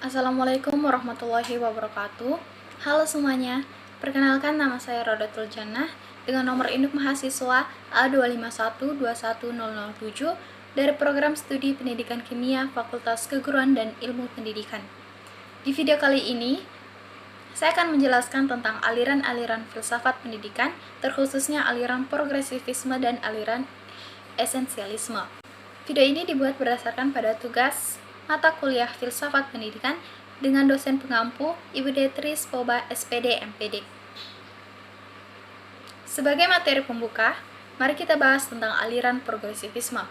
Assalamualaikum warahmatullahi wabarakatuh. Halo semuanya, perkenalkan nama saya Rodatul Jannah dengan nomor induk mahasiswa A251-21007 dari program studi pendidikan kimia Fakultas Keguruan dan Ilmu Pendidikan. Di video kali ini, saya akan menjelaskan tentang aliran-aliran filsafat pendidikan, terkhususnya aliran progresivisme dan aliran esensialisme. Video ini dibuat berdasarkan pada tugas mata kuliah filsafat pendidikan dengan dosen pengampu Ibu Detris Poba SPD MPD. Sebagai materi pembuka, mari kita bahas tentang aliran progresivisme.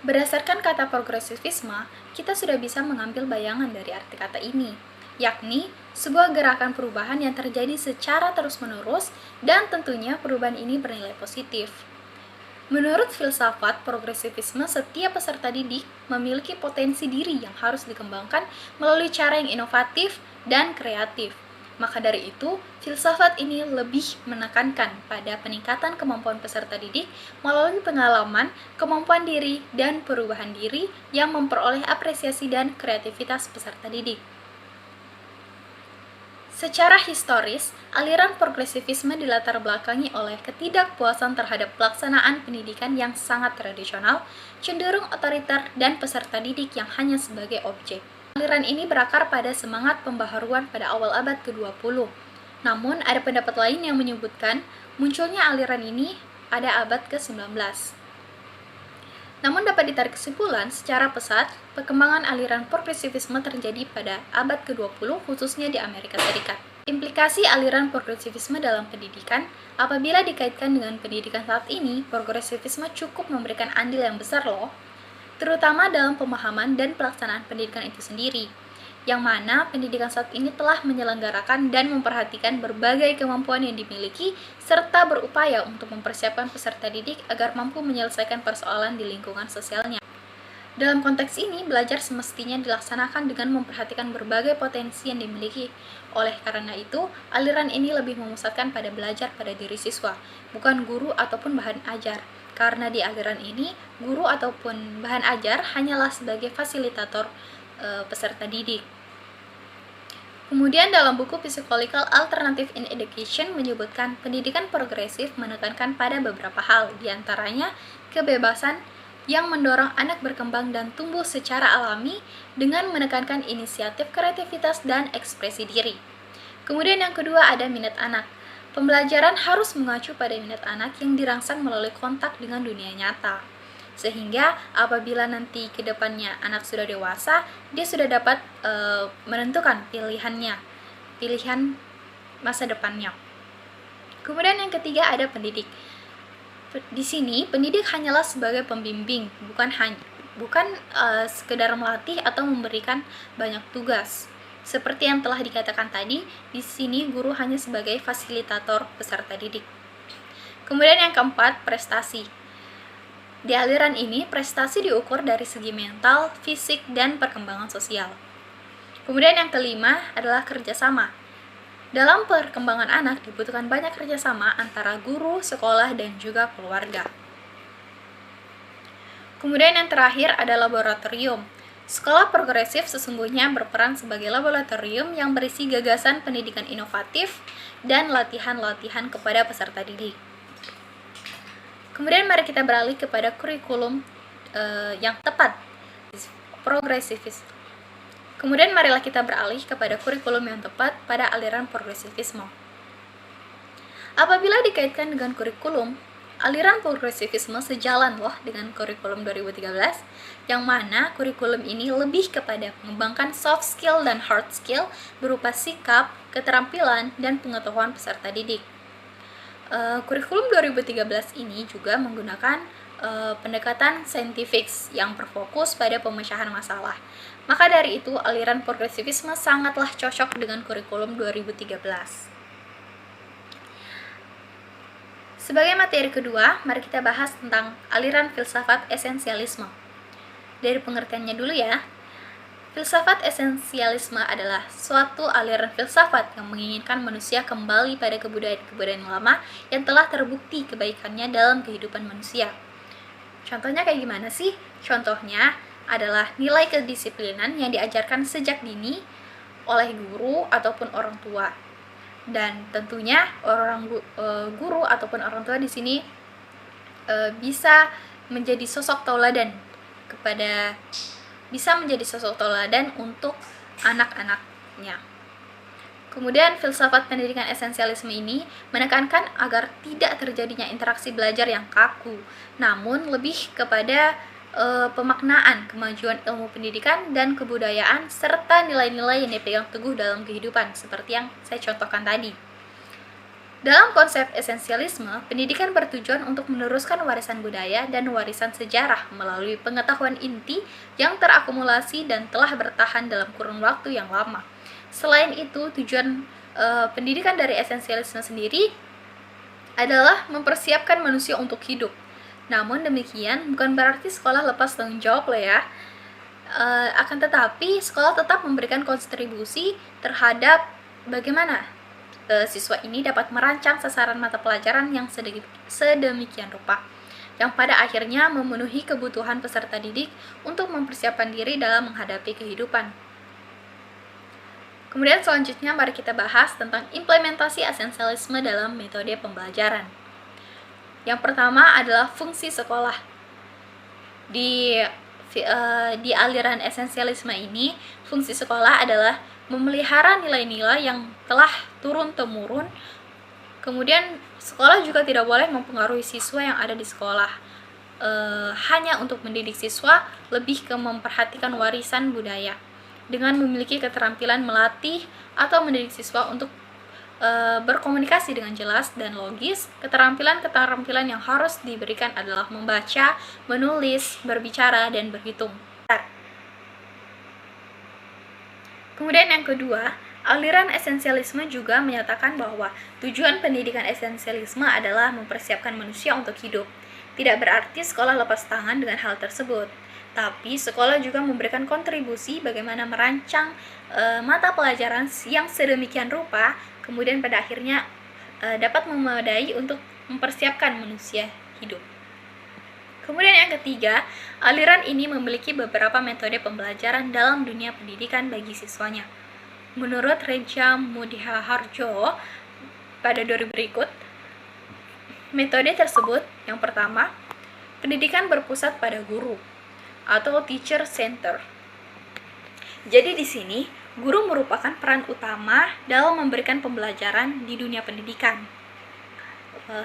Berdasarkan kata progresivisme, kita sudah bisa mengambil bayangan dari arti kata ini, yakni sebuah gerakan perubahan yang terjadi secara terus-menerus dan tentunya perubahan ini bernilai positif. Menurut filsafat progresivisme, setiap peserta didik memiliki potensi diri yang harus dikembangkan melalui cara yang inovatif dan kreatif. Maka dari itu, filsafat ini lebih menekankan pada peningkatan kemampuan peserta didik melalui pengalaman, kemampuan diri, dan perubahan diri yang memperoleh apresiasi dan kreativitas peserta didik. Secara historis, aliran progresivisme dilatar belakangi oleh ketidakpuasan terhadap pelaksanaan pendidikan yang sangat tradisional, cenderung otoriter, dan peserta didik yang hanya sebagai objek. Aliran ini berakar pada semangat pembaharuan pada awal abad ke-20. Namun, ada pendapat lain yang menyebutkan munculnya aliran ini pada abad ke-19. Namun dapat ditarik kesimpulan secara pesat, perkembangan aliran progresivisme terjadi pada abad ke-20 khususnya di Amerika Serikat. Implikasi aliran progresivisme dalam pendidikan, apabila dikaitkan dengan pendidikan saat ini, progresivisme cukup memberikan andil yang besar loh, terutama dalam pemahaman dan pelaksanaan pendidikan itu sendiri, yang mana pendidikan saat ini telah menyelenggarakan dan memperhatikan berbagai kemampuan yang dimiliki, serta berupaya untuk mempersiapkan peserta didik agar mampu menyelesaikan persoalan di lingkungan sosialnya. Dalam konteks ini, belajar semestinya dilaksanakan dengan memperhatikan berbagai potensi yang dimiliki. Oleh karena itu, aliran ini lebih memusatkan pada belajar pada diri siswa, bukan guru ataupun bahan ajar. Karena di aliran ini, guru ataupun bahan ajar hanyalah sebagai fasilitator peserta didik. Kemudian dalam buku Psychological Alternative in Education menyebutkan pendidikan progresif menekankan pada beberapa hal, diantaranya kebebasan yang mendorong anak berkembang dan tumbuh secara alami dengan menekankan inisiatif, kreativitas, dan ekspresi diri. Kemudian yang kedua ada minat anak. Pembelajaran harus mengacu pada minat anak yang dirangsang melalui kontak dengan dunia nyata. Sehingga apabila nanti ke depannya anak sudah dewasa, dia sudah dapat menentukan pilihan masa depannya. Kemudian yang ketiga ada pendidik. Di sini pendidik hanyalah sebagai pembimbing, bukan sekedar melatih atau memberikan banyak tugas. Seperti yang telah dikatakan tadi, di sini guru hanya sebagai fasilitator peserta didik. Kemudian yang keempat, prestasi. Di aliran ini, prestasi diukur dari segi mental, fisik, dan perkembangan sosial. Kemudian yang kelima adalah kerjasama. Dalam perkembangan anak dibutuhkan banyak kerjasama antara guru, sekolah, dan juga keluarga. Kemudian yang terakhir ada laboratorium. Sekolah progresif sesungguhnya berperan sebagai laboratorium yang berisi gagasan pendidikan inovatif dan latihan-latihan kepada peserta didik. Kemudian mari kita beralih kepada kurikulum yang tepat, progresivis. Kemudian marilah kita beralih kepada kurikulum yang tepat pada aliran progresivisme. Apabila dikaitkan dengan kurikulum, aliran progresivisme sejalan loh dengan kurikulum 2013, yang mana kurikulum ini lebih kepada mengembangkan soft skill dan hard skill berupa sikap, keterampilan, dan pengetahuan peserta didik. Kurikulum 2013 ini juga menggunakan pendekatan saintifik yang berfokus pada pemecahan masalah. Maka dari itu, aliran progresivisme sangatlah cocok dengan kurikulum 2013. Sebagai materi kedua, mari kita bahas tentang aliran filsafat esensialisme. Dari pengertiannya dulu ya. Filsafat esensialisme adalah suatu aliran filsafat yang menginginkan manusia kembali pada kebudayaan-kebudayaan lama yang telah terbukti kebaikannya dalam kehidupan manusia. Contohnya kayak gimana sih? Contohnya, adalah nilai kedisiplinan yang diajarkan sejak dini oleh guru ataupun orang tua. Dan tentunya guru ataupun orang tua di sini bisa menjadi sosok tauladan untuk anak-anaknya. Kemudian filsafat pendidikan esensialisme ini menekankan agar tidak terjadinya interaksi belajar yang kaku, namun lebih kepada pemaknaan kemajuan ilmu pendidikan dan kebudayaan serta nilai-nilai yang dipegang teguh dalam kehidupan seperti yang saya contohkan tadi. Dalam konsep esensialisme, pendidikan bertujuan untuk meneruskan warisan budaya dan warisan sejarah melalui pengetahuan inti yang terakumulasi dan telah bertahan dalam kurun waktu yang lama. Selain itu, tujuan pendidikan dari esensialisme sendiri adalah mempersiapkan manusia untuk hidup. Namun demikian, bukan berarti sekolah lepas tanggung jawab ya. Akan tetapi, sekolah tetap memberikan kontribusi terhadap bagaimana siswa ini dapat merancang sasaran mata pelajaran yang sedemikian rupa, yang pada akhirnya memenuhi kebutuhan peserta didik untuk mempersiapkan diri dalam menghadapi kehidupan. Kemudian selanjutnya mari kita bahas tentang implementasi esensialisme dalam metode pembelajaran. Yang pertama adalah fungsi sekolah. Di aliran esensialisme ini, fungsi sekolah adalah memelihara nilai-nilai yang telah turun-temurun. Kemudian sekolah juga tidak boleh mempengaruhi siswa yang ada di sekolah. Hanya untuk mendidik siswa, lebih ke memperhatikan warisan budaya dengan memiliki keterampilan melatih atau mendidik siswa untuk berkomunikasi dengan jelas dan logis. Keterampilan yang harus diberikan adalah membaca, menulis, berbicara, dan berhitung. Kemudian yang kedua, aliran esensialisme juga menyatakan bahwa tujuan pendidikan esensialisme adalah mempersiapkan manusia untuk hidup. Tidak berarti sekolah lepas tangan dengan hal tersebut, tapi sekolah juga memberikan kontribusi bagaimana merancang mata pelajaran yang sedemikian rupa, kemudian pada akhirnya dapat memadai untuk mempersiapkan manusia hidup. Kemudian yang ketiga, aliran ini memiliki beberapa metode pembelajaran dalam dunia pendidikan bagi siswanya. Menurut Reja Mudiharjo pada 2000 berikut, metode tersebut yang pertama, pendidikan berpusat pada guru atau teacher center. Jadi di sini, guru merupakan peran utama dalam memberikan pembelajaran di dunia pendidikan.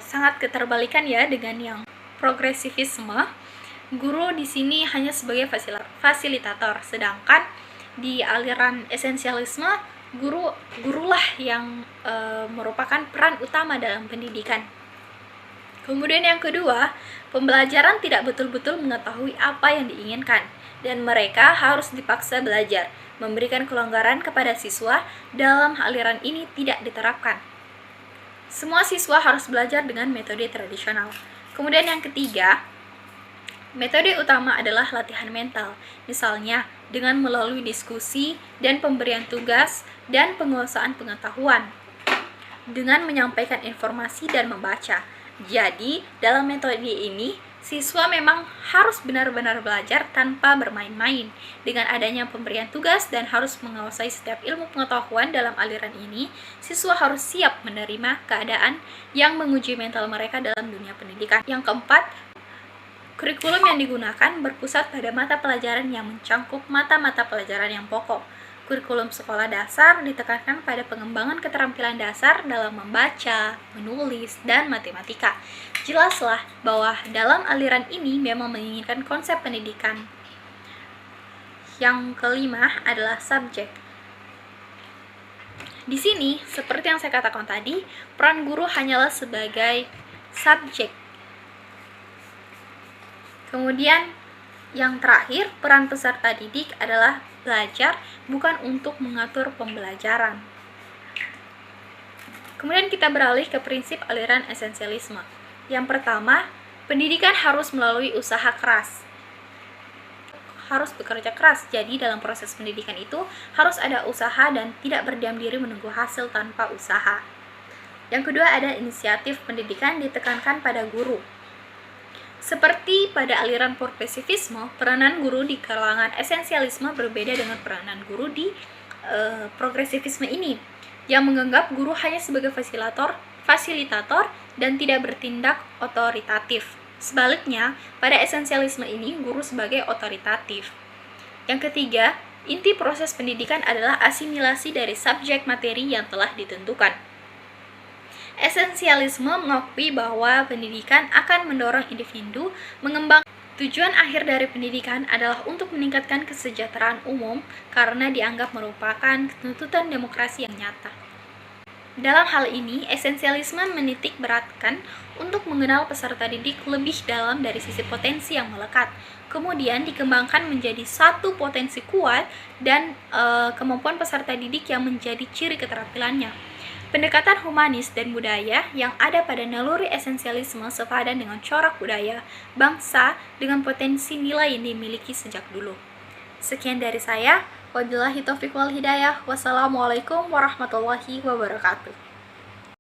Sangat keterbalikan ya dengan yang progresivisme. Guru di sini hanya sebagai fasilitator, sedangkan di aliran esensialisme gurulah yang merupakan peran utama dalam pendidikan. Kemudian yang kedua, pembelajaran tidak betul-betul mengetahui apa yang diinginkan, dan mereka harus dipaksa belajar. Memberikan kelonggaran kepada siswa dalam aliran ini tidak diterapkan. Semua siswa harus belajar dengan metode tradisional. Kemudian yang ketiga, metode utama adalah latihan mental, misalnya dengan melalui diskusi dan pemberian tugas dan penguasaan pengetahuan, dengan menyampaikan informasi dan membaca. Jadi, dalam metode ini, siswa memang harus benar-benar belajar tanpa bermain-main. Dengan adanya pemberian tugas dan harus menguasai setiap ilmu pengetahuan dalam aliran ini, siswa harus siap menerima keadaan yang menguji mental mereka dalam dunia pendidikan. Yang keempat, kurikulum yang digunakan berpusat pada mata pelajaran yang mencangkup mata-mata pelajaran yang pokok. Kurikulum sekolah dasar ditekankan pada pengembangan keterampilan dasar dalam membaca, menulis, dan matematika. Jelaslah bahwa dalam aliran ini memang menginginkan konsep pendidikan. Yang kelima adalah subjek. Di sini, seperti yang saya katakan tadi, peran guru hanyalah sebagai subjek. Kemudian, yang terakhir, peran peserta didik adalah belajar, bukan untuk mengatur pembelajaran. Kemudian kita beralih ke prinsip aliran esensialisme. Yang pertama, pendidikan harus melalui usaha keras. Harus bekerja keras, jadi dalam proses pendidikan itu harus ada usaha dan tidak berdiam diri menunggu hasil tanpa usaha. Yang kedua ada inisiatif pendidikan ditekankan pada guru. Seperti pada aliran progresivisme, peranan guru di kalangan esensialisme berbeda dengan peranan guru di progresivisme ini, yang menganggap guru hanya sebagai fasilitator dan tidak bertindak otoritatif. Sebaliknya, pada esensialisme ini, guru sebagai otoritatif. Yang ketiga, inti proses pendidikan adalah asimilasi dari subjek materi yang telah ditentukan. Esensialisme mengakui bahwa pendidikan akan mendorong individu mengembangkan. Tujuan akhir dari pendidikan adalah untuk meningkatkan kesejahteraan umum karena dianggap merupakan tuntutan demokrasi yang nyata. Dalam hal ini, esensialisme menitik beratkan untuk mengenal peserta didik lebih dalam dari sisi potensi yang melekat, kemudian dikembangkan menjadi satu potensi kuat dan kemampuan peserta didik yang menjadi ciri keterampilannya. Pendekatan humanis dan budaya yang ada pada naluri esensialisme sepadan dengan corak budaya bangsa dengan potensi nilai yang dimiliki sejak dulu. Sekian dari saya. Wabillahi taufiq wal hidayah. Wassalamualaikum warahmatullahi wabarakatuh.